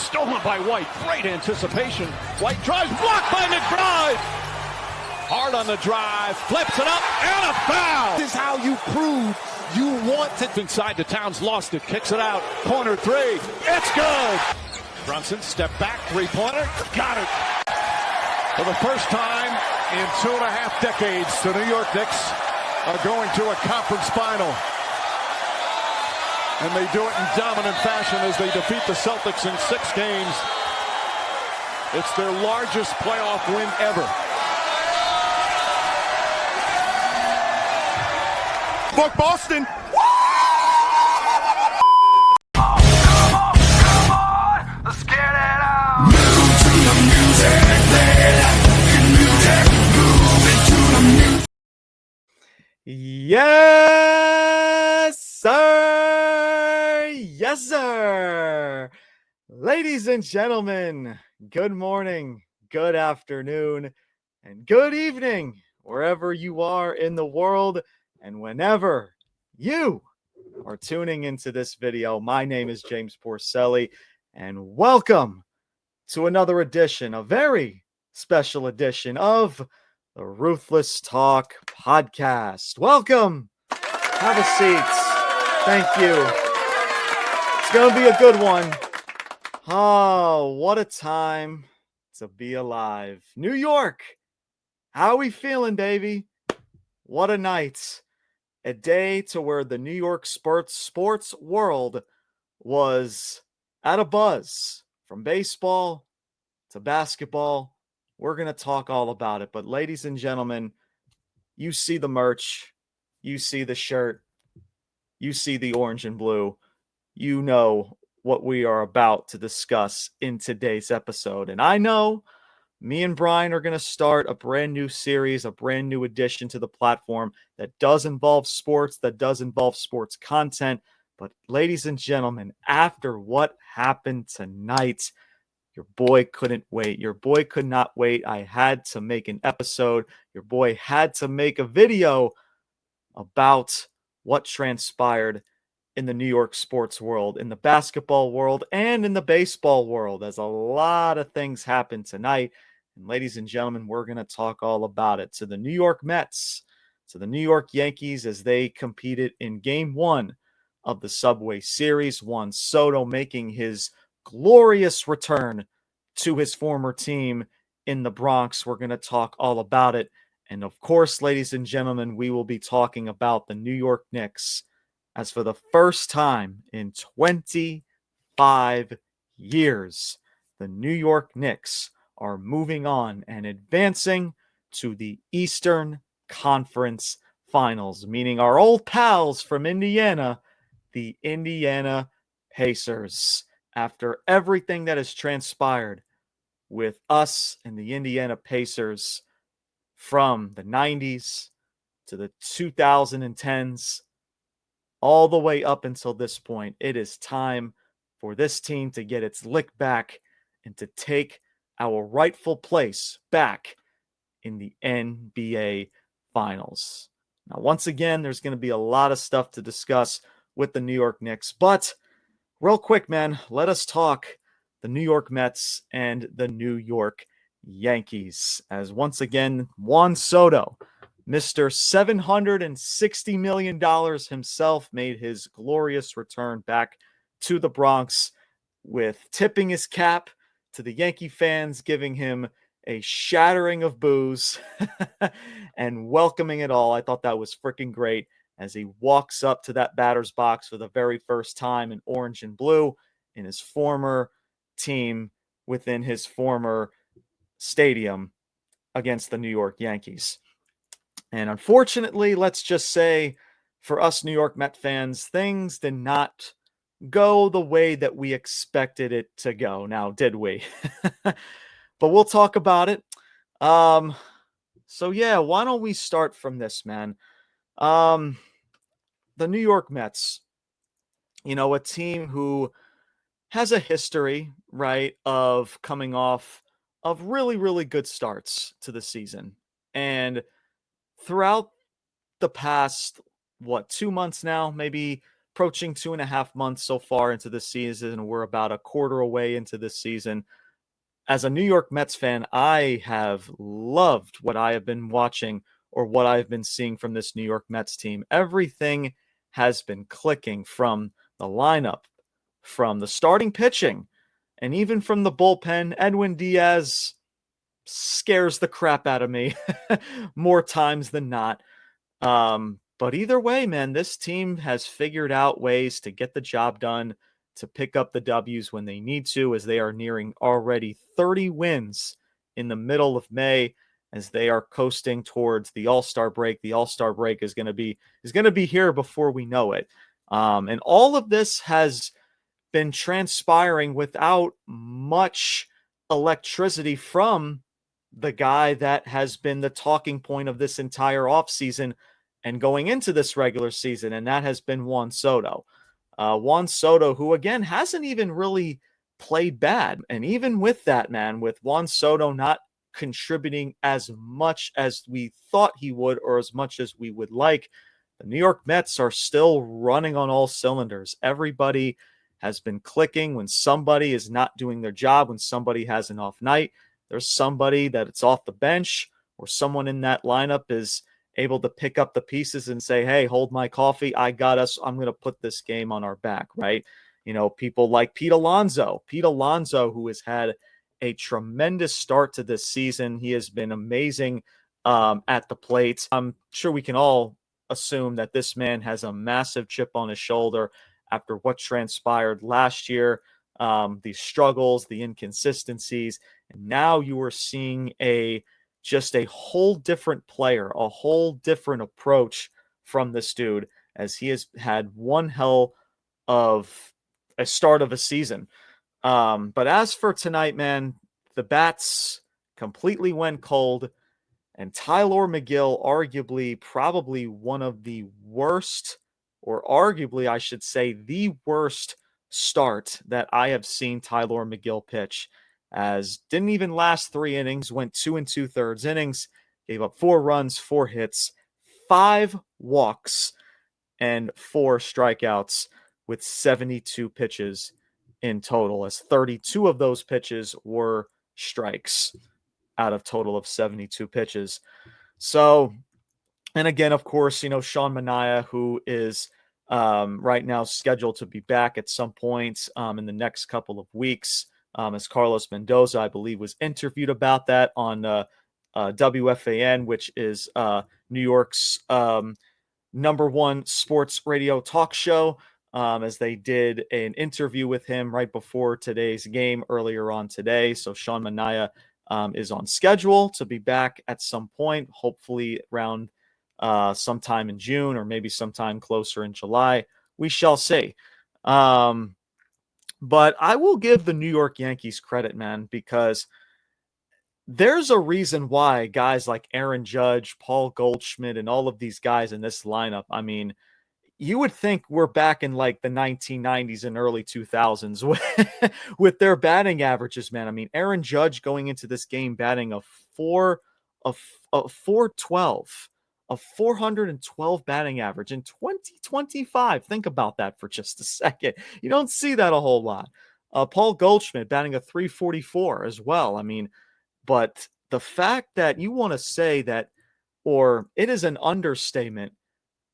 stolen by White. Great anticipation. White drives, blocked by McBride. Hard on the drive, flips it up, and a foul. This is how you prove you want to. Inside to Towns, lost it, kicks it out. Corner three, it's good. Brunson, step back, three-pointer, got it. For the first time in 2.5 decades, the New York Knicks are going to a conference final. And they do it in dominant fashion as they defeat the Celtics in 6 games. It's their largest playoff win ever. Fuck Boston. Let's get it out. Move to the music, play like music, move into the music. Yes, sir. Yes, sir. Ladies and gentlemen, good morning, good afternoon, and good evening, wherever you are in the world and whenever you are tuning into this video. My name is James Porcelli, and welcome to another edition, a very special edition of the Ruthless Talk podcast. Welcome. Have a seat. Thank you. It's going to be a good one. Oh, what a time to be alive. New York. How are we feeling, baby? What a night. A day to where the New York sports world was at a buzz. From baseball to basketball, we're going to talk all about it. But ladies and gentlemen, you see the merch, you see the shirt, you see the orange and blue. You know what we are about to discuss in today's episode. And I know me and Brian are going to start a brand new series, a brand new addition to the platform that does involve sports, that does involve sports content. But ladies and gentlemen, after what happened tonight, your boy couldn't wait. Your boy could not wait. I had to make an episode. Your boy had to make a video about what transpired in the New York sports world, in the basketball world, and in the baseball world, as a lot of things happened tonight. And ladies and gentlemen, we're going to talk all about it. To the New York Mets, to the New York Yankees, as they competed in Game 1 of the Subway Series. Juan Soto making his glorious return to his former team in the Bronx. We're going to talk all about it. And of course, ladies and gentlemen, we will be talking about the New York Knicks, as for the first time in 25 years, the New York Knicks are moving on and advancing to the Eastern Conference Finals, meaning our old pals from Indiana, the Indiana Pacers. After everything that has transpired with us and the Indiana Pacers from the 90s to the 2010s, all the way up until this point, it is time for this team to get its lick back and to take our rightful place back in the NBA Finals. Now, once again, there's going to be a lot of stuff to discuss with the New York Knicks, but real quick, man, let us talk the New York Mets and the New York Yankees, as once again, Juan Soto, Mr. $760 million himself, made his glorious return back to the Bronx, with tipping his cap to the Yankee fans, giving him a shattering of boos and welcoming it all. I thought that was freaking great as he walks up to that batter's box for the very first time in orange and blue in his former team within his former stadium against the New York Yankees. And unfortunately, let's just say for us New York Met fans, things did not go the way that we expected it to go. Now, did we? But we'll talk about it. So yeah, why don't we start from this, man? The New York Mets, you know, a team who has a history, right, of coming off of really, really good starts to the season. And throughout the past, 2 months now, maybe approaching 2.5 months so far into the season. We're about a quarter away into this season. As a New York Mets fan, I have loved what I have been watching or what I've been seeing from this New York Mets team. Everything has been clicking, from the lineup, from the starting pitching, and even from the bullpen. Edwin Diaz scares the crap out of me more times than not. But either way, man, this team has figured out ways to get the job done, to pick up the W's when they need to, as they are nearing already 30 wins in the middle of May, as they are coasting towards the All-Star break. The All-Star break is going to be here before we know it. And all of this has been transpiring without much electricity from the guy that has been the talking point of this entire offseason and going into this regular season, and that has been Juan Soto. Juan Soto, who, again, hasn't even really played bad. And even with that, man, with Juan Soto not contributing as much as we thought he would, or as much as we would like, the New York Mets are still running on all cylinders. Everybody has been clicking. When somebody is not doing their job, when somebody has an off night, there's somebody that it's off the bench, or someone in that lineup is able to pick up the pieces and say, hey, hold my coffee, I got us, I'm going to put this game on our back, right? You know, people like Pete Alonso, who has had a tremendous start to this season. He has been amazing at the plate. I'm sure we can all assume that this man has a massive chip on his shoulder after what transpired last year, the struggles, the inconsistencies. And now you are seeing just a whole different player, a whole different approach from this dude, as he has had one hell of a start of a season. But as for tonight, man, the bats completely went cold, and Tylor Megill, arguably probably one of the worst, or arguably I should say the worst start that I have seen Tylor Megill pitch, as didn't even last 3 innings, went 2 2/3 innings, gave up 4 runs, 4 hits, 5 walks, and 4 strikeouts with 72 pitches in total, as 32 of those pitches were strikes out of total of 72 pitches. So, and again, of course, you know, Sean Manaea, who is right now scheduled to be back at some point in the next couple of weeks, as Carlos Mendoza, I believe, was interviewed about that on WFAN, which is New York's #1 sports radio talk show, as they did an interview with him right before today's game earlier on today. So Sean Manaea is on schedule to be back at some point, hopefully around sometime in June, or maybe sometime closer in July. We shall see. But I will give the New York Yankees credit, man, because there's a reason why guys like Aaron Judge, Paul Goldschmidt, and all of these guys in this lineup, I mean, you would think we're back in like the 1990s and early 2000s with their batting averages, man. I mean, Aaron Judge going into this game batting a 412, a 412 batting average in 2025. Think about that for just a second. You don't see that a whole lot. Paul Goldschmidt batting a 344 as well. I mean, but the fact that you want to say that, or it is an understatement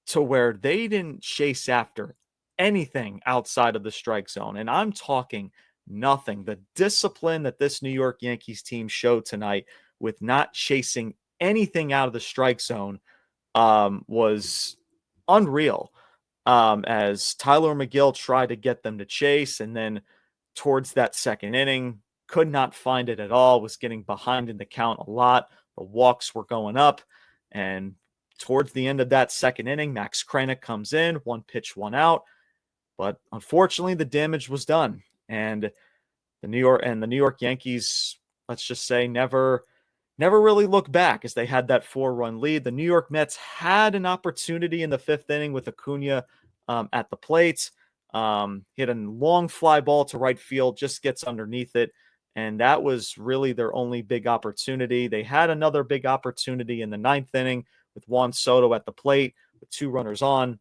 to where they didn't chase after anything outside of the strike zone. And I'm talking nothing. The discipline that this New York Yankees team showed tonight with not chasing anything out of the strike zone was unreal. As Tylor Megill tried to get them to chase, and then towards that second inning, could not find it at all, was getting behind in the count a lot. The walks were going up, and towards the end of that second inning, Max Kranick comes in, 1 pitch, 1 out. But unfortunately, the damage was done. And the New York Yankees, let's just say, never really looked back, as they had that 4-run lead. The New York Mets had an opportunity in the 5th inning with Acuna at the plate. Hit a long fly ball to right field, just gets underneath it. And that was really their only big opportunity. They had another big opportunity in the 9th inning with Juan Soto at the plate with 2 runners on.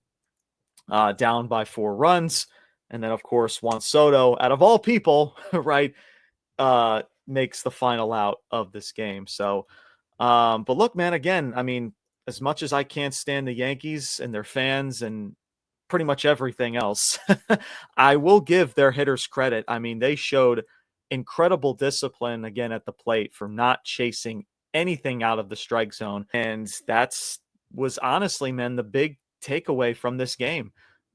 down by 4 runs. And then, of course, Juan Soto, out of all people, right, makes the final out of this game. So, but look, man, again, I mean, as much as I can't stand the Yankees and their fans and pretty much everything else, I will give their hitters credit. I mean, they showed incredible discipline again at the plate for not chasing anything out of the strike zone. And that's was honestly, man, the big takeaway from this game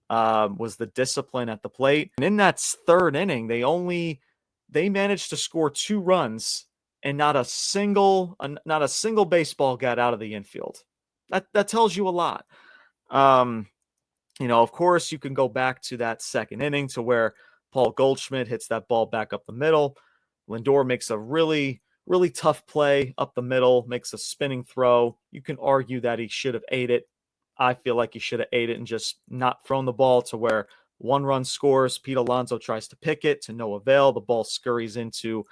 was the discipline at the plate. And in that third inning, they managed to score 2 runs and not a single baseball got out of the infield. That tells you a lot. Of course, you can go back to that second inning to where Paul Goldschmidt hits that ball back up the middle. Lindor makes a really, really tough play up the middle, makes a spinning throw. You can argue that he should have ate it. I feel like he should have ate it and just not thrown the ball to where 1 run scores. Pete Alonso tries to pick it to no avail. The ball scurries into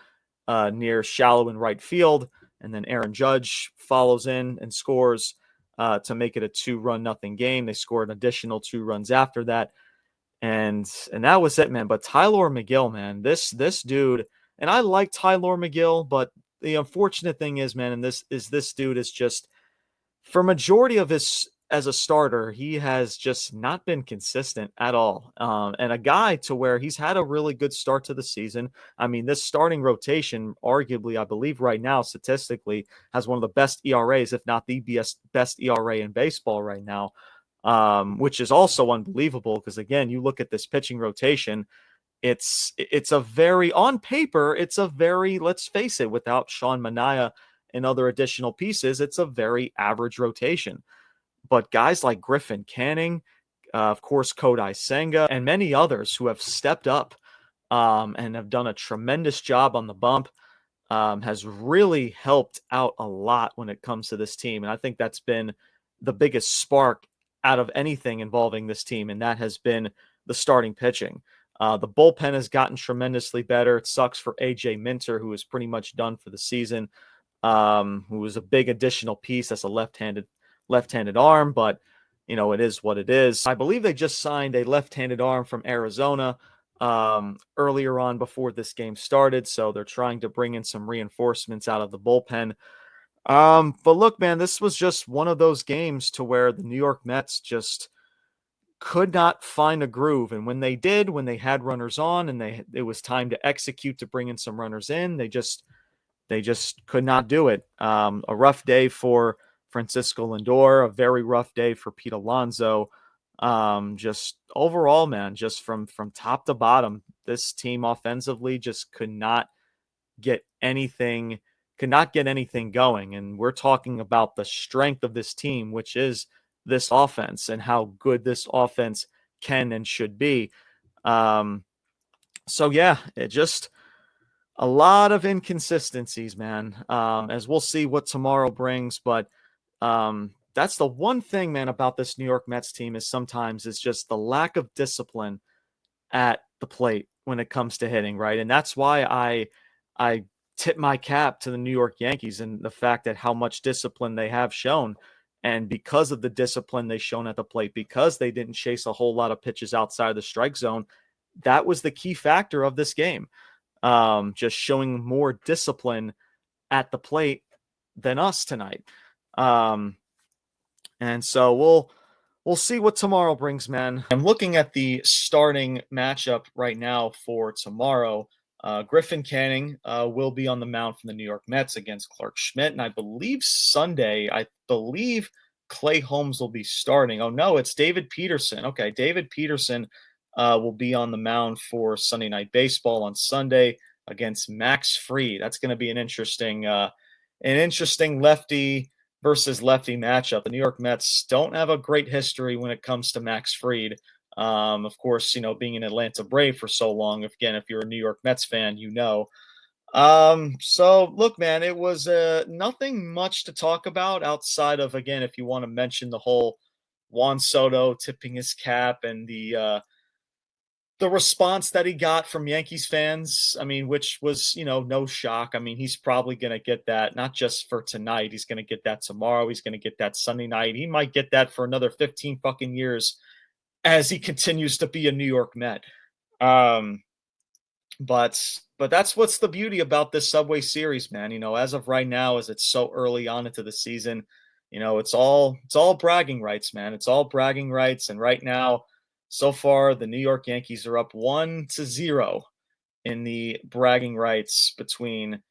near shallow in right field. And then Aaron Judge follows in and scores to make it a 2-0 game. They scored an additional 2 runs after that. And that was it, man. But Tyler McGill, man, this dude, and I like Tyler McGill, but the unfortunate thing is, man, and this dude is just, for majority of his as a starter, he has just not been consistent at all. And a guy to where he's had a really good start to the season. I mean, this starting rotation, arguably, I believe right now, statistically, has one of the best ERAs, if not the best ERA in baseball right now, which is also unbelievable because, again, you look at this pitching rotation, it's a very, on paper, it's a very, let's face it, without Sean Manaea and other additional pieces, it's a very average rotation. But guys like Griffin Canning, of course, Kodai Senga, and many others who have stepped up and have done a tremendous job on the bump has really helped out a lot when it comes to this team. And I think that's been the biggest spark out of anything involving this team, and that has been the starting pitching. The bullpen has gotten tremendously better. It sucks for AJ Minter, who is pretty much done for the season, who was a big additional piece as a left-handed arm, but it is what it is. I believe they just signed a left-handed arm from Arizona earlier on before this game started, so they're trying to bring in some reinforcements out of the bullpen. But look, man, this was just one of those games to where the New York Mets just could not find a groove, and when they did, when they had runners on and it was time to execute to bring in some runners in, they just could not do it. A rough day for Francisco Lindor, a very rough day for Pete Alonso. Just overall, man, just from top to bottom, this team offensively just could not get anything going. And we're talking about the strength of this team, which is this offense and how good this offense can and should be. So yeah, it just a lot of inconsistencies, man, as we'll see what tomorrow brings. But that's the one thing, man, about this New York Mets team is sometimes it's just the lack of discipline at the plate when it comes to hitting, right? And that's why I tip my cap to the New York Yankees and the fact that how much discipline they have shown. And because of the discipline they've shown at the plate, because they didn't chase a whole lot of pitches outside of the strike zone, that was the key factor of this game. Just showing more discipline at the plate than us tonight. And so we'll see what tomorrow brings, man. I'm looking at the starting matchup right now for tomorrow. Griffin Canning will be on the mound from the New York Mets against Clark Schmidt. And I believe Sunday, Clay Holmes will be starting. Oh, no, it's David Peterson. Okay, David Peterson will be on the mound for Sunday Night Baseball on Sunday against Max Fried. That's going to be an interesting lefty versus lefty matchup. The New York Mets don't have a great history when it comes to Max Fried. Of course, being an Atlanta Brave for so long. If you're a New York Mets fan, So look, man, it was nothing much to talk about outside of, again, if you want to mention the whole Juan Soto tipping his cap and the response that he got from Yankees fans, I mean, which was, no shock. I mean, he's probably going to get that, not just for tonight. He's going to get that tomorrow. He's going to get that Sunday night. He might get that for another 15 fucking years as he continues to be a New York Met. Um, but that's what's the beauty about this Subway Series, man. As of right now, as it's so early on into the season, it's all bragging rights, man. It's all bragging rights. And right now, so far, the New York Yankees are up 1-0 in the bragging rights between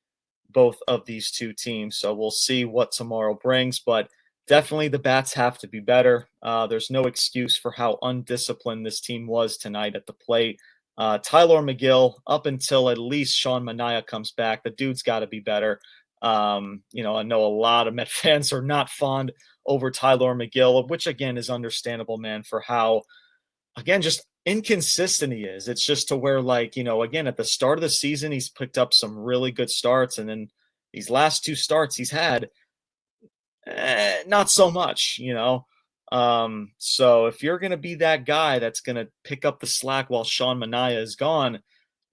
both of these two teams. So we'll see what tomorrow brings, but definitely the bats have to be better. There's no excuse for how undisciplined this team was tonight at the plate. Tyler McGill, up until at least Sean Manaea comes back, the dude's got to be better. I know a lot of Met fans are not fond over Tyler McGill, which again is understandable, man, for how, again, just inconsistent he is. It's just to where, like, again, at the start of the season, he's picked up some really good starts. And then these last two starts he's had, not so much. So if you're going to be that guy that's going to pick up the slack while Sean Manaea is gone,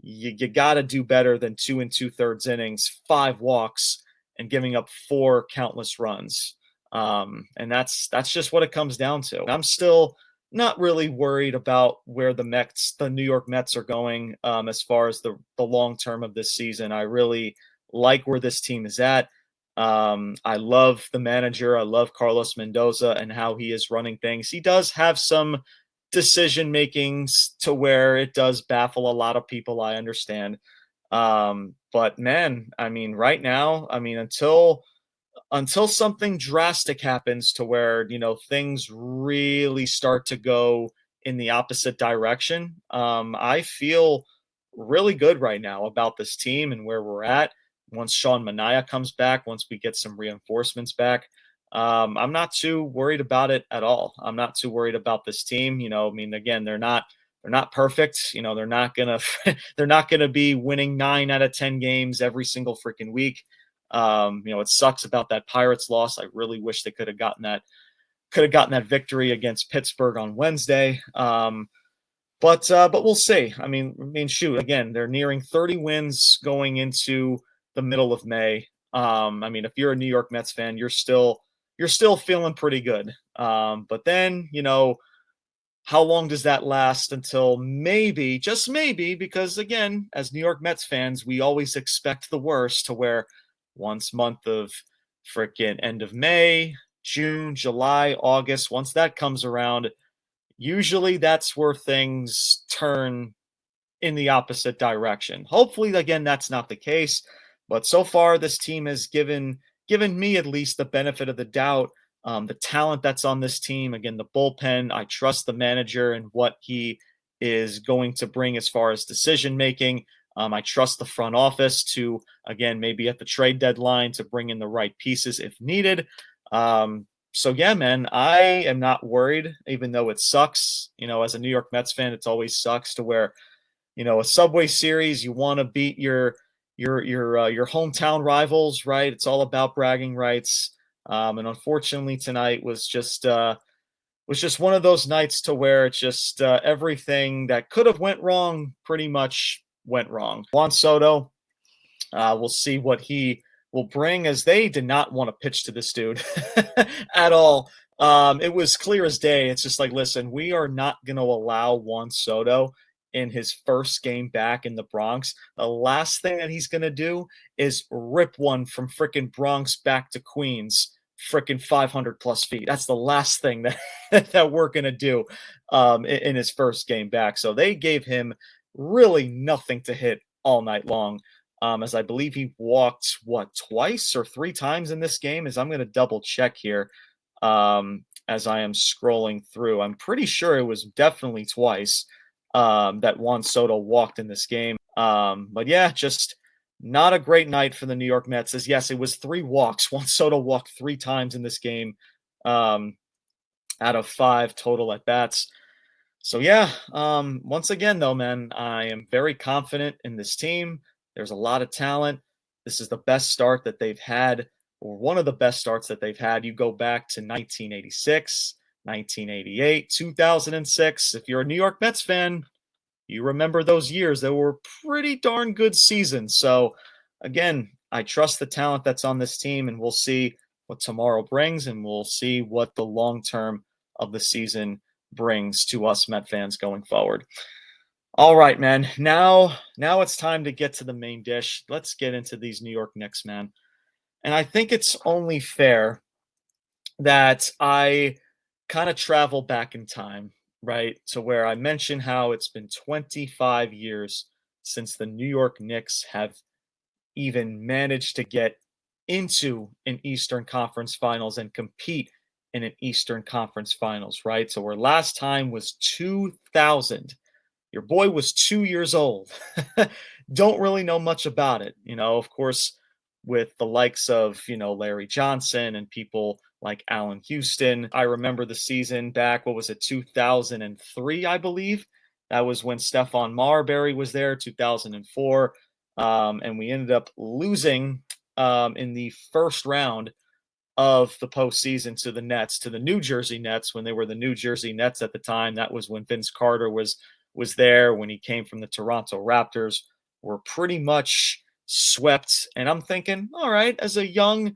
you got to do better than 2 2/3 innings, 5 walks, and giving up 4 countless runs. And that's just what it comes down to. I'm still not really worried about where the New York Mets are going as far as the long term of this season. I really like where this team is at. I love the manager. I love Carlos Mendoza and how he is running things. He does have some decision makings to where it does baffle a lot of people. I understand. But man, I mean, right now, I mean, until something drastic happens to where, things really start to go in the opposite direction, I feel really good right now about this team and where we're at. Once Sean Manaea comes back, once we get some reinforcements back, I'm not too worried about it at all. I'm not too worried about this team. I mean, again, they're not perfect. They're not gonna they're not gonna be winning 9 out of 10 games every single freaking week. It sucks about that Pirates loss. I really wish they could have gotten that victory against Pittsburgh on Wednesday. But we'll see. I mean, shoot, again, they're nearing 30 wins going into the middle of May. I mean, if you're a New York Mets fan, you're still feeling pretty good. But then, how long does that last until maybe, just maybe, because again, as New York Mets fans, we always expect the worst, to where once month of freaking end of May, June, July, August, once that comes around, usually that's where things turn in the opposite direction. Hopefully, again, that's not the case. But so far, this team has given me at least the benefit of the doubt. The talent that's on this team, again, the bullpen, I trust the manager and what he is going to bring as far as decision making. I trust the front office to, again, maybe at the trade deadline to bring in the right pieces if needed. So yeah, man, I am not worried, even though it sucks. As a New York Mets fan, it always sucks to where, a Subway Series, you want to beat your hometown rivals, right? It's all about bragging rights. And unfortunately, tonight was just one of those nights to where it's just everything that could have went wrong pretty much went wrong. Juan Soto, we'll see what he will bring, as they did not want to pitch to this dude at all. It was clear as day. It's just like, listen, we are not going to allow Juan Soto in his first game back in the Bronx. The last thing that he's going to do is rip one from freaking Bronx back to Queens, freaking 500 plus feet. That's the last thing that we're going to do in his first game back. So they gave him really nothing to hit all night long. As I believe he walked, twice or 3 times in this game, as I'm going to double check here as I am scrolling through. I'm pretty sure it was definitely twice that Juan Soto walked in this game. But yeah, just not a great night for the New York Mets. As yes, it was 3 walks. Juan Soto walked 3 times in this game out of 5 total at bats. So yeah, once again though, man, I am very confident in this team. There's a lot of talent. This is the best start that they've had, or one of the best starts that they've had. You go back to 1986, 1988, 2006. If you're a New York Mets fan, you remember those years. They were pretty darn good seasons. So again, I trust the talent that's on this team, and we'll see what tomorrow brings, and we'll see what the long term of the season brings to us Met fans going forward. All right, man. Now it's time to get to the main dish. Let's get into these New York Knicks, man. And I think it's only fair that I kind of travel back in time, right? To where I mentioned how it's been 25 years since the New York Knicks have even managed to get into an Eastern Conference Finals and compete in an Eastern Conference Finals, right? So our last time was 2000. Your boy was 2 years old. Don't really know much about it. Of course, with the likes of, Larry Johnson and people like Allen Houston. I remember the season back, what was it, 2003, I believe. That was when Stephon Marbury was there, 2004. And we ended up losing in the first round of the postseason to the Nets, to the New Jersey Nets, when they were the New Jersey Nets at the time. That was when Vince Carter was there, when he came from the Toronto Raptors. Were pretty much swept. And I'm thinking, all right, as a young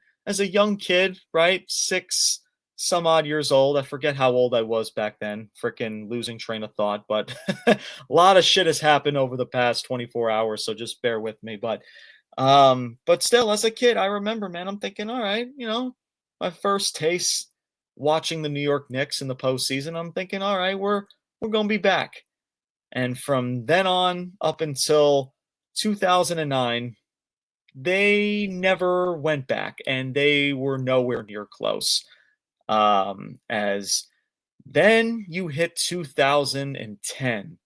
kid, right? 6 some odd years old. I forget how old I was back then. Freaking losing train of thought. But a lot of shit has happened over the past 24 hours, so just bear with me. But still, as a kid, I remember, man, I'm thinking, all right, my first taste watching the New York Knicks in the postseason, I'm thinking, all right, we're gonna be back. And from then on up until 2009, they never went back, and they were nowhere near close. As then you hit 2010,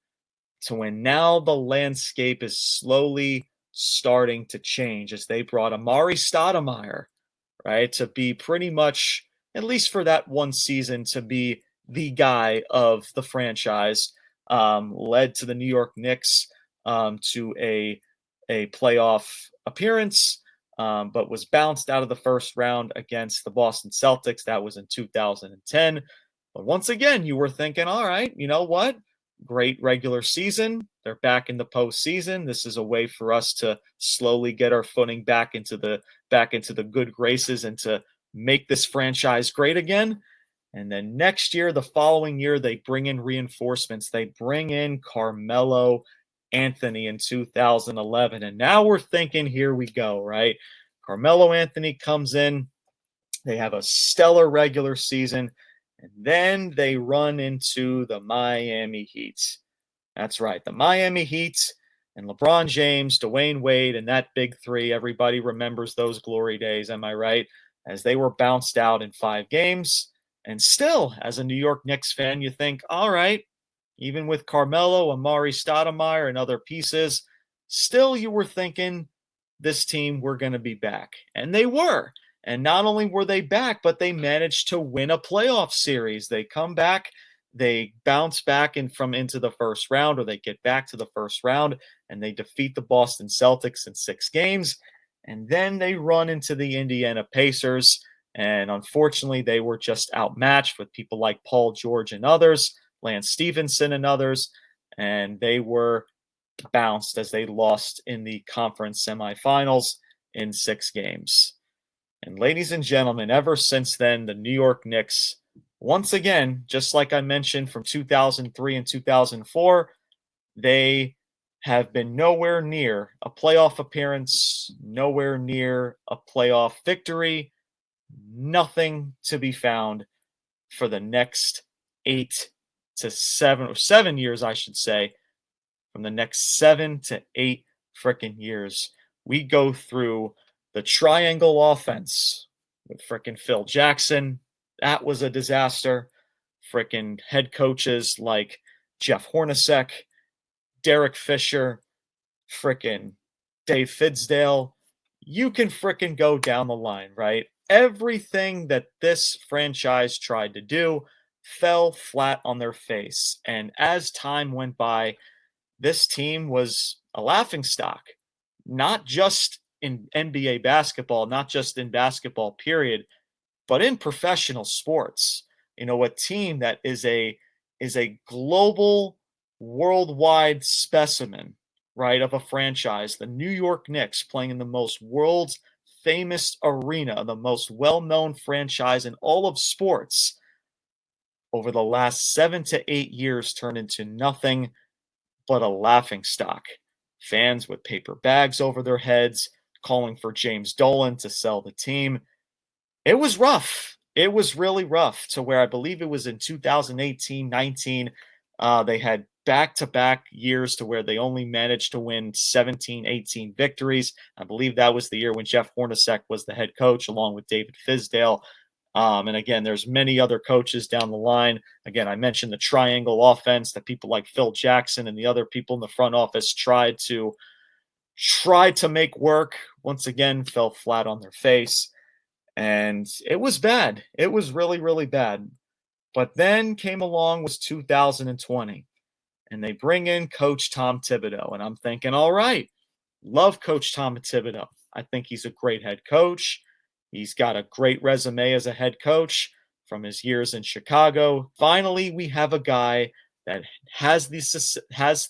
to when now the landscape is slowly starting to change, as they brought Amari Stoudemire, right, to be pretty much, at least for that one season, to be the guy of the franchise. Led to the New York Knicks to a playoff appearance, but was bounced out of the first round against the Boston Celtics. That was in 2010. But once again, you were thinking, all right, you know what? Great regular season. They're back in the postseason. This is a way for us to slowly get our footing back into the good graces and to make this franchise great again. And then next year, the following year, they bring in reinforcements. They bring in Carmelo Anthony in 2011. And now we're thinking, here we go, right? Carmelo Anthony comes in. They have a stellar regular season. And then they run into the Miami Heat. That's right, the Miami Heat and LeBron James, Dwayne Wade, and that big three. Everybody remembers those glory days, am I right? As they were bounced out in 5 games. And still, as a New York Knicks fan, you think, all right, even with Carmelo, Amari Stoudemire, and other pieces, still you were thinking this team were going to be back. And they were. And not only were they back, but they managed to win a playoff series. They come back, they bounce back into the first round, or they get back to the first round, and they defeat the Boston Celtics in 6 games. And then they run into the Indiana Pacers. And unfortunately, they were just outmatched with people like Paul George and others, Lance Stevenson and others, and they were bounced as they lost in the conference semifinals in 6 games. And ladies and gentlemen, ever since then, the New York Knicks, once again, just like I mentioned from 2003 and 2004, they have been nowhere near a playoff appearance, nowhere near a playoff victory. Nothing to be found for the next 7 years, I should say. From the next 7 to 8 freaking years, we go through the triangle offense with freaking Phil Jackson. That was a disaster. Freaking head coaches like Jeff Hornacek, Derek Fisher, freaking Dave Fidsdale. You can freaking go down the line, right? Everything that this franchise tried to do fell flat on their face. And as time went by, this team was a laughingstock, not just in NBA basketball, not just in basketball, period, but in professional sports. A team that is a global, worldwide specimen, right, of a franchise. The New York Knicks playing in the most world's famous arena, the most well-known franchise in all of sports. over the last 7 to 8 years turned into nothing but a laughingstock. Fans with paper bags over their heads, calling for James Dolan to sell the team. It was rough. It was really rough, to where I believe it was in 2018-19. They had back-to-back years to where they only managed to win 17, 18 victories. I believe that was the year when Jeff Hornacek was the head coach, along with David Fizdale. And again, there's many other coaches down the line. Again, I mentioned the triangle offense that people like Phil Jackson and the other people in the front office tried to make work. Once again, fell flat on their face. And it was bad. It was really, really bad. But then came along was 2020. And they bring in Coach Tom Thibodeau. And I'm thinking, all right, love Coach Tom Thibodeau. I think he's a great head coach. He's got a great resume as a head coach from his years in Chicago. Finally, we have a guy that has the success,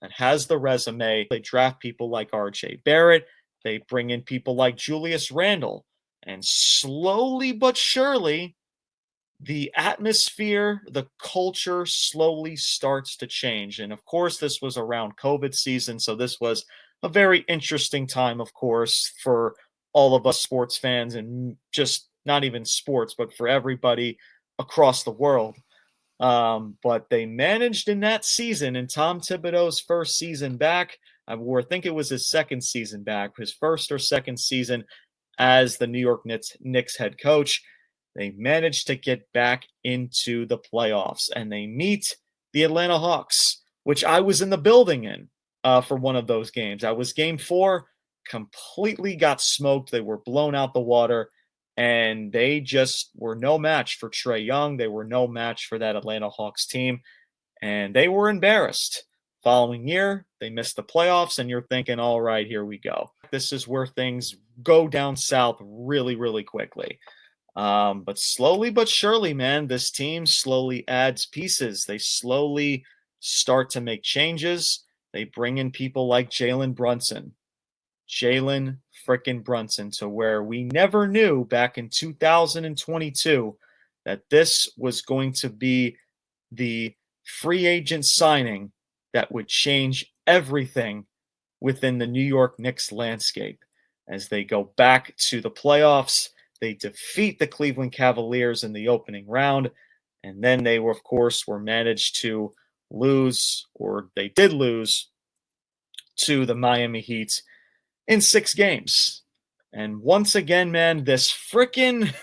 that has the resume. They draft people like RJ Barrett. They bring in people like Julius Randle. And slowly but surely, the atmosphere, the culture slowly starts to change. And of course, this was around COVID season. So this was a very interesting time, of course, for all of us sports fans, and just not even sports, but for everybody across the world. But they managed in that season, in Tom Thibodeau's first season back, I think it was his second season back, his first or second season as the New York Knicks head coach. They managed to get back into the playoffs, and they meet the Atlanta Hawks, which I was in the building in for one of those games. I was game 4, completely got smoked. They were blown out the water, and they just were no match for Trae Young. They were no match for that Atlanta Hawks team, and they were embarrassed. Following year, they missed the playoffs, and you're thinking, all right, here we go. This is where things go down south really, really quickly. But slowly but surely, man, this team slowly adds pieces. They slowly start to make changes. They bring in people like Jalen Brunson. Jalen frickin' Brunson, to where we never knew back in 2022 that this was going to be the free agent signing that would change everything within the New York Knicks landscape. As they go back to the playoffs, they defeat the Cleveland Cavaliers in the opening round, and then they were, of course, managed to lose, or they did lose, to the Miami Heat in 6 games. And once again, man, this frickin'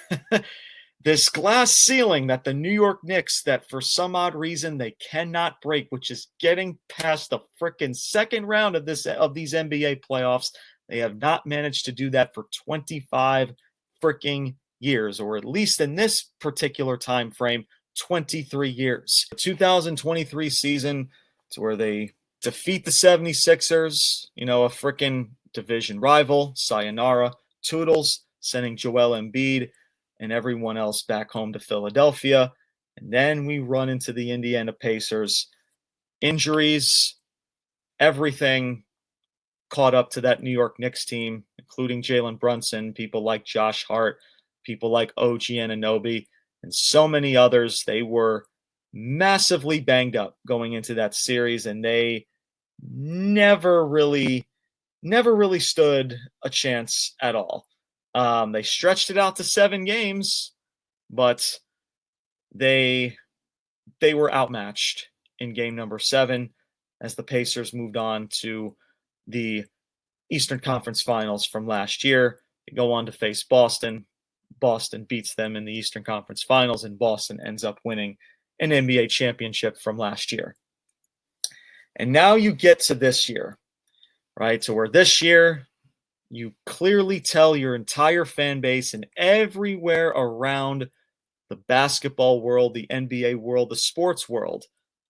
this glass ceiling that the New York Knicks, that for some odd reason they cannot break, which is getting past the frickin' second round of these NBA playoffs. They have not managed to do that for 25 freaking years, or at least in this particular time frame, 23 years. The 2023 season, to where they defeat the 76ers, a freaking division rival, sayonara, toodles, sending Joel Embiid and everyone else back home to Philadelphia. And then we run into the Indiana Pacers. Injuries, everything caught up to that New York Knicks team, including Jalen Brunson, people like Josh Hart, people like OG Anunoby, and so many others. They were massively banged up going into that series, and they never really stood a chance at all. They stretched it out to 7 games, but they were outmatched in game number 7 as the Pacers moved on to the Eastern Conference Finals from last year. They go on to face Boston. Boston beats them in the Eastern Conference Finals, and Boston ends up winning an NBA championship from last year. And now you get to this year, right? So where this year, you clearly tell your entire fan base and everywhere around the basketball world, the NBA world, the sports world,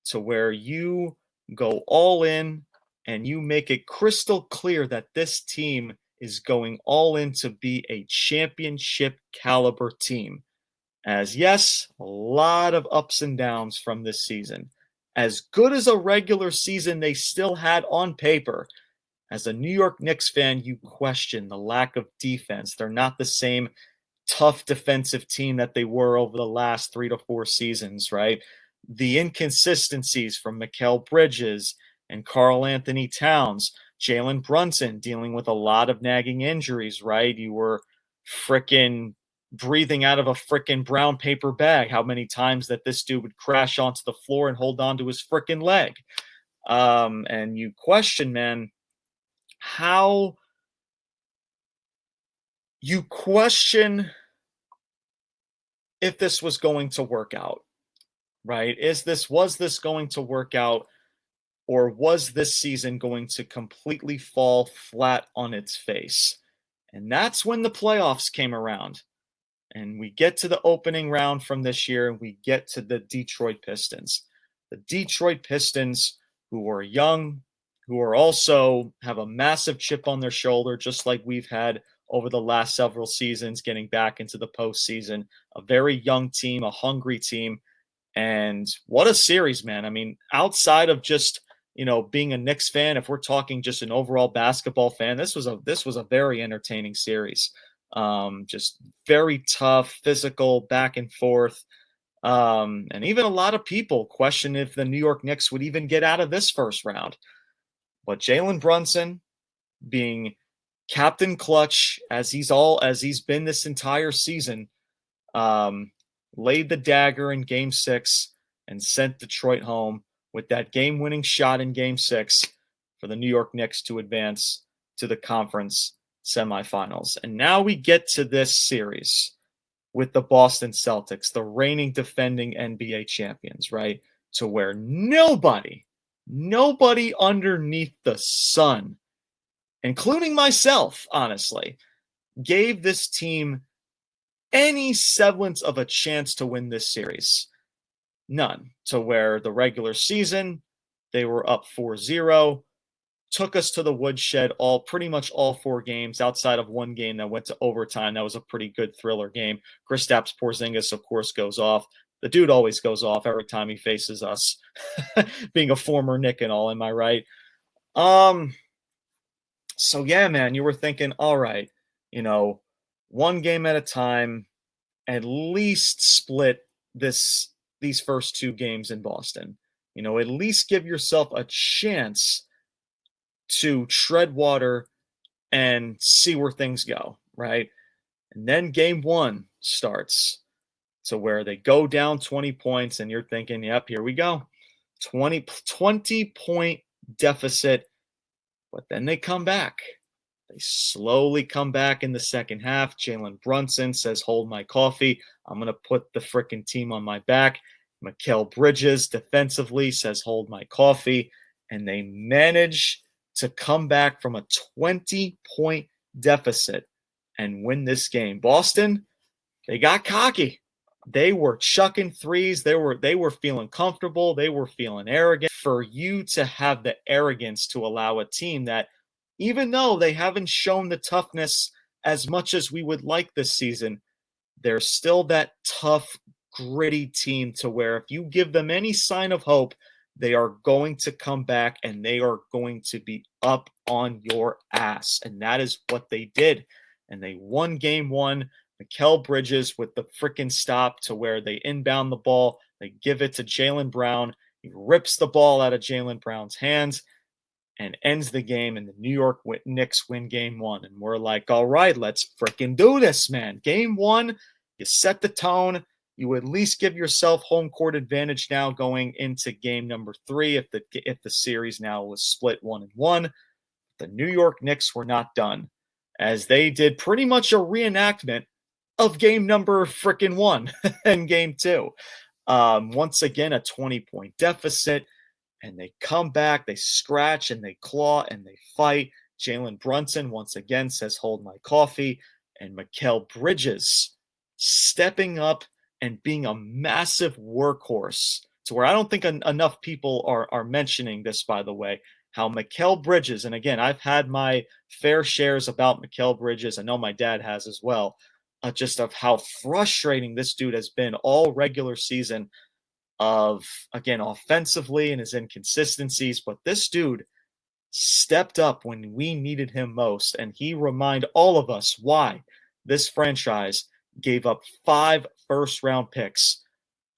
to where you go all in and you make it crystal clear that this team is going all in to be a championship caliber team. As yes, a lot of ups and downs from this season. As good as a regular season they still had on paper, as a New York Knicks fan, you question the lack of defense. They're not the same tough defensive team that they were over the last 3 to 4 seasons, right? The inconsistencies from Mikal Bridges and Karl Anthony Towns, Jalen Brunson dealing with a lot of nagging injuries, right? You were freaking breathing out of a freaking brown paper bag how many times that this dude would crash onto the floor and hold on to his freaking leg. And you question, man, how you question if this was going to work out, right? Was this going to work out, or was this season going to completely fall flat on its face? And that's when the playoffs came around. And we get to the opening round from this year, and we get to the Detroit Pistons. The Detroit Pistons, who are young, who are also have a massive chip on their shoulder, just like we've had over the last several seasons, getting back into the postseason. A very young team, a hungry team. And what a series, man. I mean, outside of just, being a Knicks fan, if we're talking just an overall basketball fan, this was a very entertaining series. Just very tough, physical, back and forth. And even a lot of people question if the New York Knicks would even get out of this first round. But Jalen Brunson, being Captain Clutch as he's been this entire season, laid the dagger in Game 6 and sent Detroit home with that game-winning shot in Game 6 for the New York Knicks to advance to the conference semifinals. And now we get to this series with the Boston Celtics, the reigning defending NBA champions, right? To where nobody underneath the sun, including myself, honestly, gave this team any semblance of a chance to win this series. None. To where the regular season, they were up 4-0, took us to the woodshed pretty much all 4 games, outside of one game that went to overtime. That was a pretty good thriller game. Kristaps Porzingis, of course, goes off. The dude always goes off every time he faces us, being a former Knick and all, am I right? So yeah, man, you were thinking, all right, one game at a time, at least split these first 2 games in Boston. At least give yourself a chance to tread water and see where things go, right? And then Game 1 starts, to where they go down 20 points, and you're thinking, yep, here we go. 20-point deficit, but then they come back. They slowly come back in the second half. Jalen Brunson says, hold my coffee. I'm going to put the freaking team on my back. Mikal Bridges defensively says, hold my coffee. And they manage to come back from a 20-point deficit and win this game. Boston, they got cocky. They were chucking threes. They were feeling comfortable. They were feeling arrogant. For you to have the arrogance to allow a team that, even though they haven't shown the toughness as much as we would like this season, they're still that tough, gritty team, to where if you give them any sign of hope, they are going to come back and they are going to be up on your ass. And that is what they did. And they won Game 1. Mikal Bridges with the freaking stop, to where they inbound the ball. They give it to Jaylen Brown. He rips the ball out of Jaylen Brown's hands and ends the game, and the New York Knicks win Game 1. And we're like, all right, let's freaking do this, man. Game 1, you set the tone. You at least give yourself home court advantage now going into game number 3 if the series now was split 1-1. The New York Knicks were not done, as they did pretty much a reenactment of game number freaking 1 and Game 2. Once again, a 20-point deficit. And they come back, they scratch and they claw and they fight. Jalen Brunson once again says, hold my coffee. And Mikal Bridges stepping up and being a massive workhorse, to where I don't think enough people are mentioning this, by the way, how Mikal Bridges, and again, I've had my fair shares about Mikal Bridges. I know my dad has as well, just of how frustrating this dude has been all regular season, of, again, offensively and his inconsistencies. But this dude stepped up when we needed him most, and he reminded all of us why this franchise gave up 5 first-round picks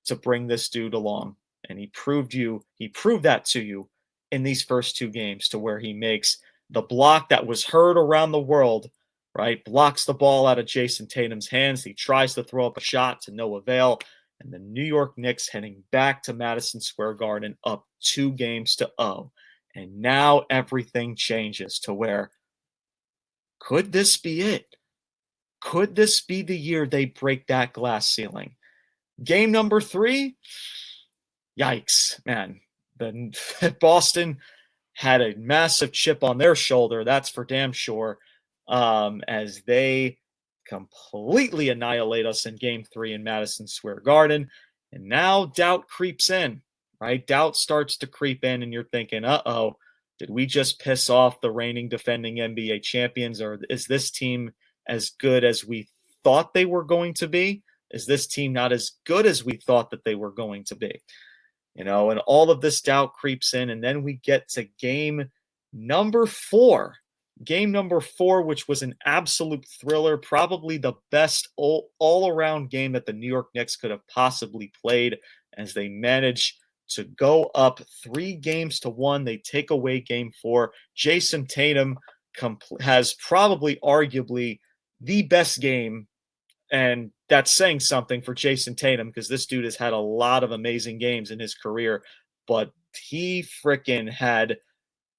to bring this dude along. And he proved that to you in these first 2 games, to where he makes the block that was heard around the world, right? Blocks the ball out of Jason Tatum's hands. He tries to throw up a shot to no avail. And the New York Knicks heading back to Madison Square Garden up 2-0. And now everything changes to where, could this be it? Could this be the year they break that glass ceiling? Game number 3, yikes, man. Boston had a massive chip on their shoulder, that's for damn sure, as they completely annihilate us in Game 3 in Madison Square Garden. And now doubt creeps in, right? Doubt starts to creep in, and you're thinking, uh-oh, did we just piss off the reigning defending NBA champions, or is this team as good as we thought they were going to be? Is this team not as good as we thought that they were going to be? And all of this doubt creeps in, and then we get to game number 4. Game number 4, which was an absolute thriller, probably the best all-around game that the New York Knicks could have possibly played, as they manage to go up 3-1. They take away game 4. Jason Tatum has probably arguably the best game, and that's saying something for Jason Tatum, because this dude has had a lot of amazing games in his career, but he freaking had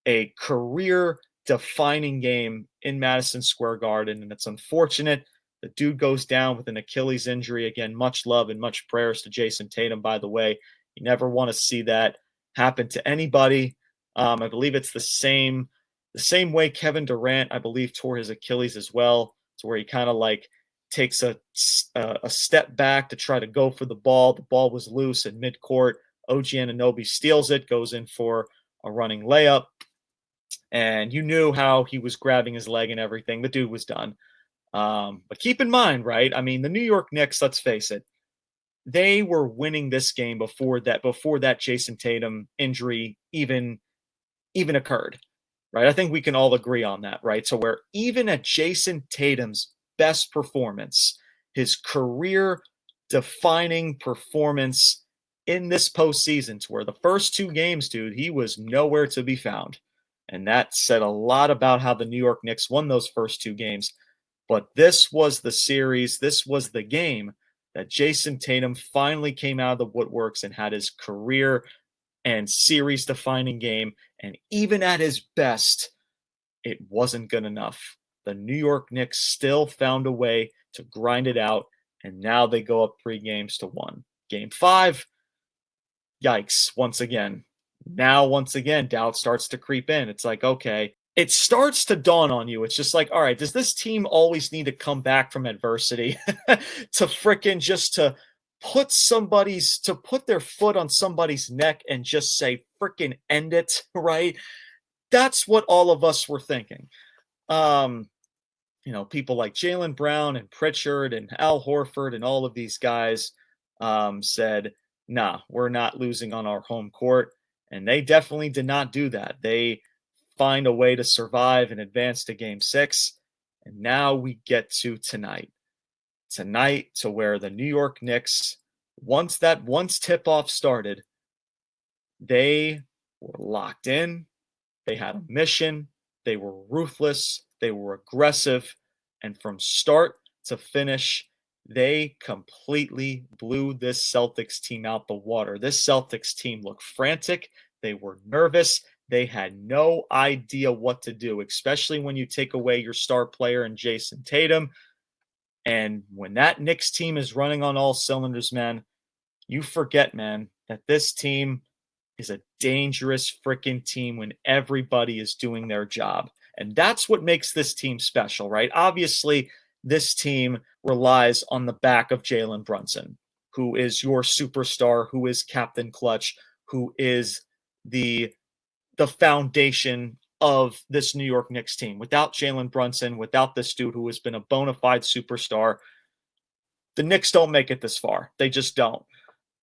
a career-defining game in Madison Square Garden, and it's unfortunate. The dude goes down with an Achilles injury. Again, much love and much prayers to Jason Tatum, by the way. You never want to see that happen to anybody. I believe it's the same way Kevin Durant, I believe, tore his Achilles as well, to where he kind of like takes a step back to try to go for the ball. The ball was loose in midcourt. OG Anunoby steals it, goes in for a running layup, and you knew how he was grabbing his leg and everything. The dude was done. But keep in mind, right? I mean, the New York Knicks, let's face it, they were winning this game before that Jason Tatum injury even occurred, right? I think we can all agree on that, right? So where even at Jason Tatum's best performance, his career-defining performance in this postseason, to where the first 2 games, dude, he was nowhere to be found. And that said a lot about how the New York Knicks won those first 2 games. But this was the series, this was the game that Jason Tatum finally came out of the woodworks and had his career and series-defining game. And even at his best, it wasn't good enough. The New York Knicks still found a way to grind it out, and now they go up 3-1. Game 5, yikes, once again. Now, once again, doubt starts to creep in. It's like, okay, it starts to dawn on you. It's just like, all right, does this team always need to come back from adversity to frickin' just to put their foot on somebody's neck and just say, frickin' end it, right? That's what all of us were thinking. People like Jaylen Brown and Pritchard and Al Horford and all of these guys said, nah, we're not losing on our home court. And they definitely did not do that. They find a way to survive and advance to game 6. And now we get to tonight. Tonight, to where the New York Knicks, once tip-off started, they were locked in. They had a mission. They were ruthless. They were aggressive. And from start to finish, they completely blew this Celtics team out the water. This Celtics team looked frantic. They were nervous. They had no idea what to do, especially when you take away your star player in Jason Tatum. And when that Knicks team is running on all cylinders, man, you forget, man, that this team is a dangerous freaking team when everybody is doing their job. And that's what makes this team special, right? Obviously, this team relies on the back of Jalen Brunson, who is your superstar, who is Captain Clutch, who is the foundation of this New York Knicks team. Without Jalen Brunson, without this dude who has been a bona fide superstar, the Knicks don't make it this far. They just don't.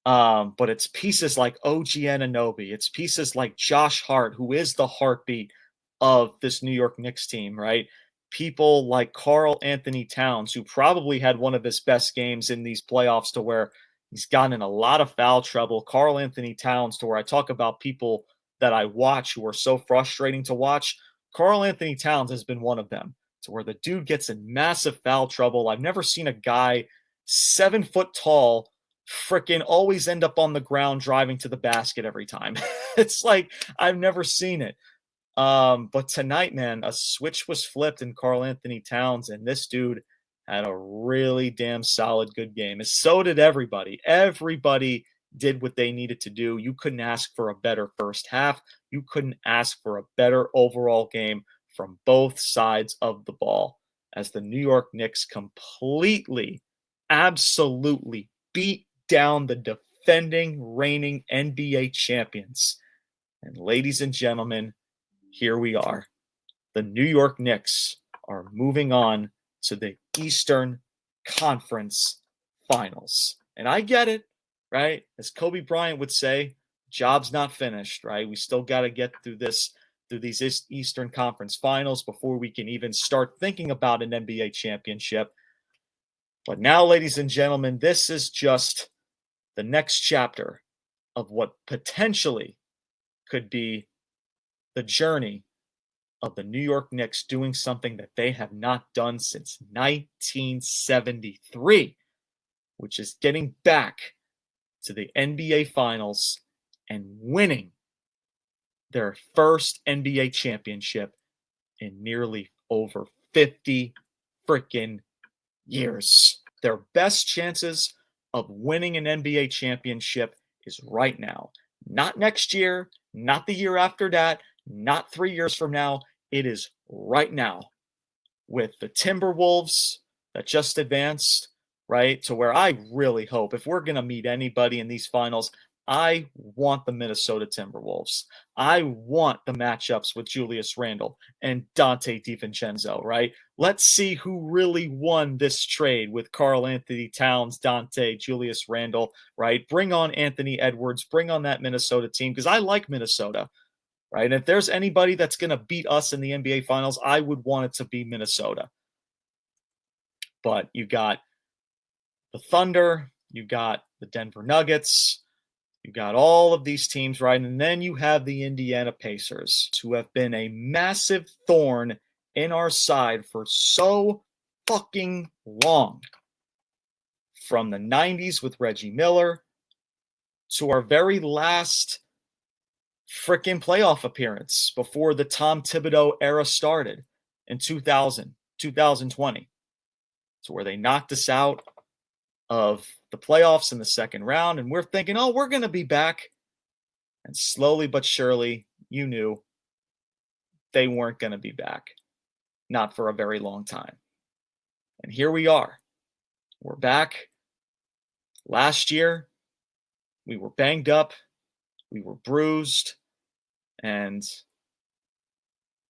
But it's pieces like OG Anunoby. It's pieces like Josh Hart, who is the heartbeat of this New York Knicks team, right? people like Karl Anthony Towns, who probably had one of his best games in these playoffs to where he's gotten in a lot of foul trouble. Karl Anthony Towns, to where I talk about people that I watch who are so frustrating to watch. Karl Anthony Towns has been one of them, to where the dude gets in massive foul trouble. I've never seen a guy 7 foot tall freaking always end up on the ground driving to the basket every time. It's like, I've never seen it. But tonight, man, a switch was flipped in Karl Anthony Towns, and this dude had a really damn solid good game. And so did everybody. Everybody did what they needed to do. You couldn't ask for a better first half. You couldn't ask for a better overall game from both sides of the ball, as the New York Knicks completely, absolutely beat down the defending, reigning NBA champions. And ladies and gentlemen, here we are. The New York Knicks are moving on to the Eastern Conference Finals. And I get it, right? As Kobe Bryant would say, job's not finished, right? We still got to get through these Eastern Conference Finals before we can even start thinking about an NBA championship. But now, ladies and gentlemen, this is just the next chapter of what potentially could be the journey of the New York Knicks doing something that they have not done since 1973, which is getting back to the NBA Finals and winning their first NBA championship in nearly over 50 freaking years. Their best chances of winning an NBA championship is right now. Not next year, not the year after that, not 3 years from now. It is right now, with the Timberwolves that just advanced, right? To where I really hope, if we're going to meet anybody in these finals, I want the Minnesota Timberwolves. I want the matchups with Julius Randle and Dante DiVincenzo, right? Let's see who really won this trade with Karl Anthony Towns, Dante, Julius Randle, right? Bring on Anthony Edwards, bring on that Minnesota team, because I like Minnesota, right? And if there's anybody that's going to beat us in the NBA Finals, I would want it to be Minnesota. But you got the Thunder, you got the Denver Nuggets, you got all of these teams, right? And then you have the Indiana Pacers, who have been a massive thorn in our side for so fucking long. From the 90s with Reggie Miller to our very last freaking playoff appearance before the Tom Thibodeau era started in 2020. So where they knocked us out of the playoffs in the second round, and we're thinking, oh, we're going to be back. And slowly but surely, you knew they weren't going to be back. Not for a very long time. And here we are. We're back. Last year, we were banged up. We were bruised. And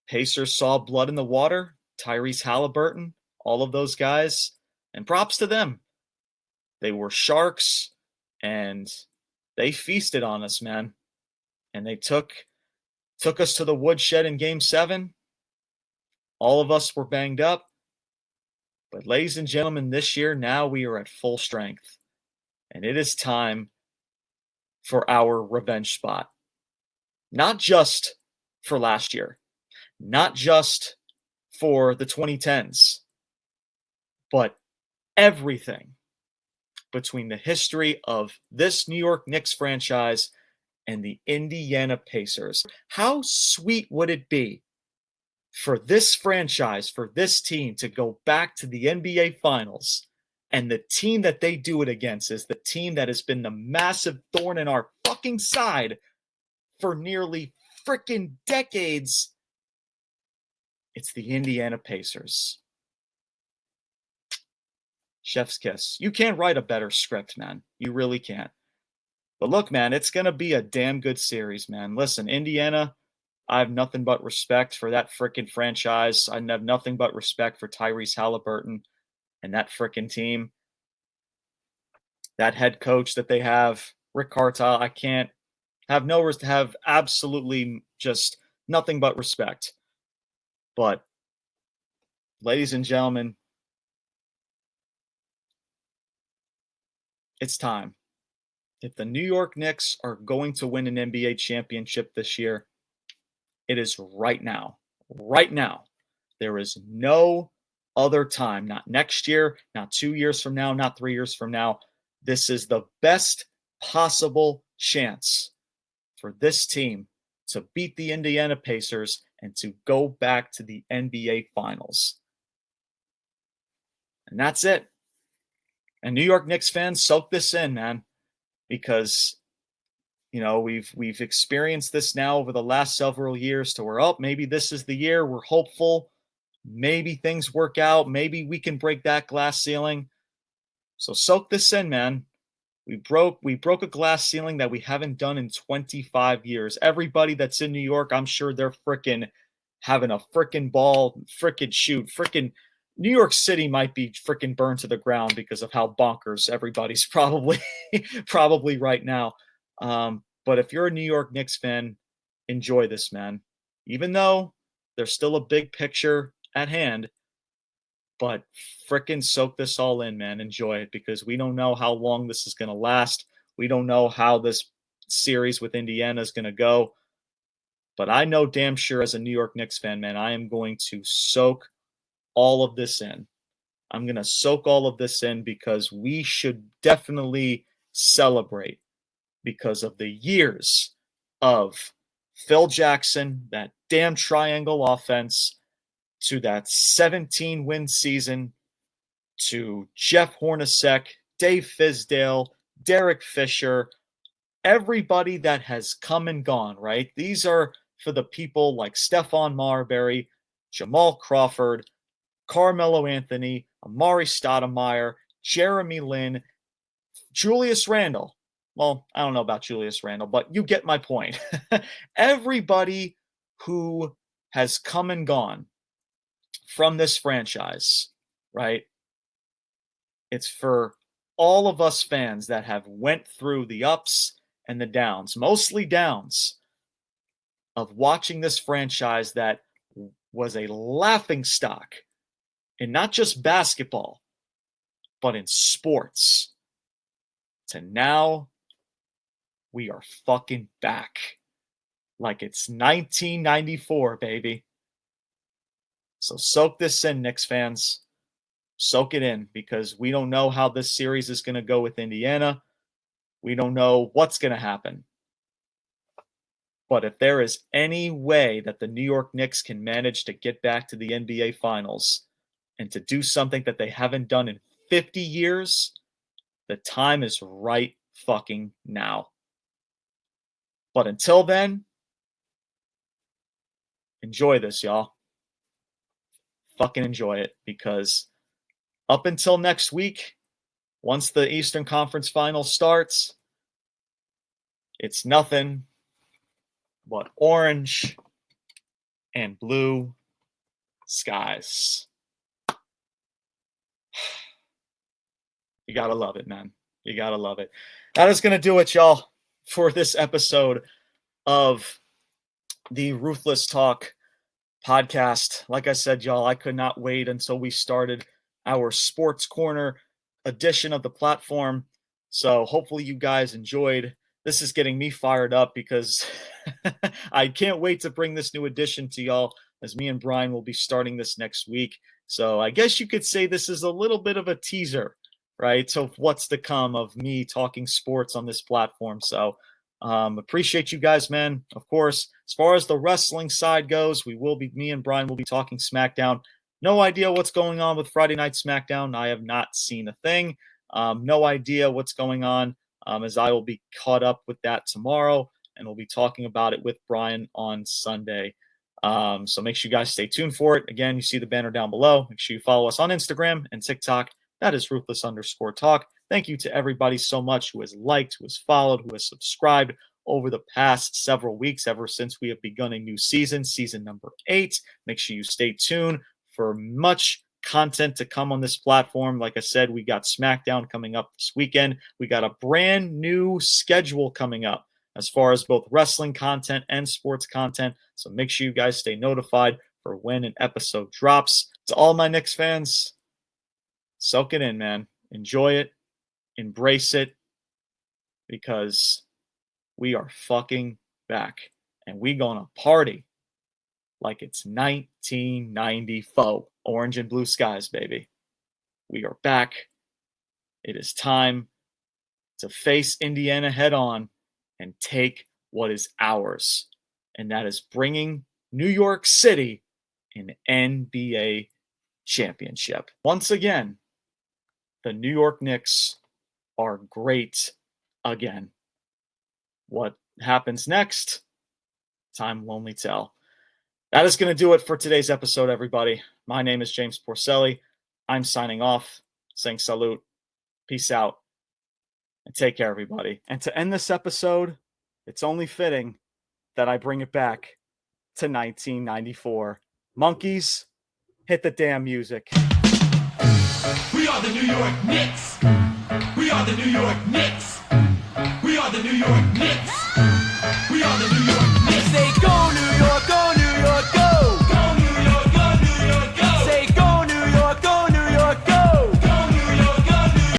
Pacers saw blood in the water. Tyrese Halliburton, all of those guys. And props to them. They were sharks, and they feasted on us, man. And they took us to the woodshed in Game 7. All of us were banged up. But ladies and gentlemen, this year, now we are at full strength. And it is time for our revenge spot. Not just for last year. Not just for the 2010s. But everything between the history of this New York Knicks franchise and the Indiana Pacers. How sweet would it be for this franchise, for this team to go back to the NBA Finals, and the team that they do it against is the team that has been the massive thorn in our fucking side for nearly freaking decades? It's the Indiana Pacers. Chef's kiss. You can't write a better script, man. You really can't. But look, man, it's going to be a damn good series, man. Listen, Indiana, I have nothing but respect for that freaking franchise. I have nothing but respect for Tyrese Halliburton and that freaking team. That head coach that they have, Rick Carlisle, I can't have absolutely just nothing but respect. But ladies and gentlemen, it's time. If the New York Knicks are going to win an NBA championship this year, it is right now. Right now. There is no other time. Not next year, not 2 years from now, not 3 years from now. This is the best possible chance for this team to beat the Indiana Pacers and to go back to the NBA Finals. And that's it. And New York Knicks fans, soak this in, man, because we've experienced this now over the last several years to where, maybe this is the year. We're hopeful. Maybe things work out. Maybe we can break that glass ceiling. So soak this in, man. We broke a glass ceiling that we haven't done in 25 years. Everybody that's in New York, I'm sure they're freaking having a freaking ball, freaking shoot, freaking New York City might be freaking burned to the ground because of how bonkers everybody's probably right now. But if you're a New York Knicks fan, enjoy this, man. Even though there's still a big picture at hand, but frickin' soak this all in, man. Enjoy it, because we don't know how long this is going to last. We don't know how this series with Indiana is going to go. But I know damn sure as a New York Knicks fan, man, I am going to soak all of this in. I'm going to soak all of this in because we should definitely celebrate because of the years of Phil Jackson, that damn triangle offense, to that 17-win season, to Jeff Hornacek, Dave Fizdale, Derek Fisher, everybody that has come and gone, right? These are for the people like Stephon Marbury, Jamal Crawford, Carmelo Anthony, Amari Stoudemire, Jeremy Lin, Julius Randle. Well, I don't know about Julius Randle, but you get my point. Everybody who has come and gone from this franchise, right? It's for all of us fans that have went through the ups and the downs, mostly downs, of watching this franchise that was a laughingstock in not just basketball, but in sports. To now, we are fucking back. Like it's 1994, baby. So soak this in, Knicks fans. Soak it in, because we don't know how this series is going to go with Indiana. We don't know what's going to happen. But if there is any way that the New York Knicks can manage to get back to the NBA Finals and to do something that they haven't done in 50 years, the time is right fucking now. But until then, enjoy this, y'all. Fucking enjoy it, because up until next week, once the Eastern Conference Finals starts, it's nothing but orange and blue skies. You gotta love it, man. You gotta love it. That is gonna do it, y'all, for this episode of the Ruthless Talk podcast. Like I said, y'all, I could not wait until we started our Sports Corner edition of the platform. So hopefully you guys enjoyed. This is getting me fired up because I can't wait to bring this new edition to y'all, as me and Brian will be starting this next week. So I guess you could say this is a little bit of a teaser, right, of what's to come of me talking sports on this platform. So appreciate you guys, man. Of course, as far as the wrestling side goes, me and Brian will be talking SmackDown. No idea what's going on with Friday Night SmackDown. I have not seen a thing. No idea what's going on, as I will be caught up with that tomorrow, and we'll be talking about it with Brian on Sunday. So make sure you guys stay tuned for it. Again, you see the banner down below. Make sure you follow us on Instagram and TikTok. That is Ruthless_Talk. Thank you to everybody so much who has liked, who has followed, who has subscribed over the past several weeks, ever since we have begun a new season, season number 8. Make sure you stay tuned for much content to come on this platform. Like I said, we got SmackDown coming up this weekend. We got a brand new schedule coming up as far as both wrestling content and sports content. So make sure you guys stay notified for when an episode drops. To all my Knicks fans, soak it in, man. Enjoy it. Embrace it. Because we are fucking back. And we gonna party like it's 1994. Orange and blue skies, baby. We are back. It is time to face Indiana head on and take what is ours. And that is bringing New York City an NBA championship. Once again, the New York Knicks are great again. What happens next? Time will only tell. That is going to do it for today's episode, everybody. My name is James Porcelli. I'm signing off, saying salute, peace out, and take care, everybody. And to end this episode, it's only fitting that I bring it back to 1994. Monkeys, hit the damn music. We are the New York Knicks. We are the New York Knicks. We are the New York Knicks. We are the New York Knicks. They go New York.